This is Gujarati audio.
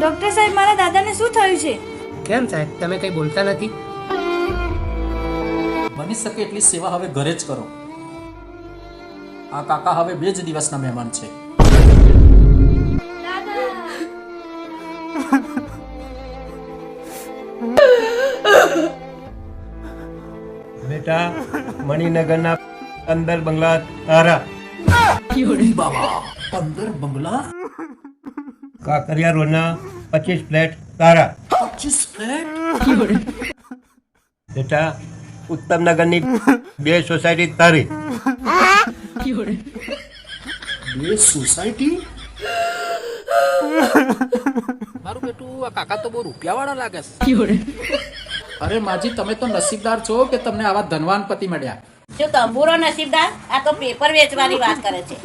ડોક્ટર સાહેબ, મારા દાદાને શું થયું છે? કેમ સાહેબ, તમે કંઈ બોલતા નથી? બની શકે એટલી સેવા હવે ઘરે જ કરો. આ કાકા હવે 2 જ દિવસના મહેમાન છે. બેટા, મણિનગરના 15 બંગલા તારા. બાબા 15 બંગલા, કાંકરિયા રોડના 25 ફ્લેટ તારા. 25 ફ્લેટ. બેટા, ઉત્તમનગરની 2 સોસાયટી તારી. 2 સોસાયટી. મારું બેટું, આ કાકા તો બહુ રૂપિયાવાળા લાગે છે. અરે માજી, તમે તો નસીબદાર છો કે તમને આવા ધનવાન પતિ મળ્યા. જો તંબુરો નસીબદાર, આ તો પેપર વેચવાની વાત કરે છે.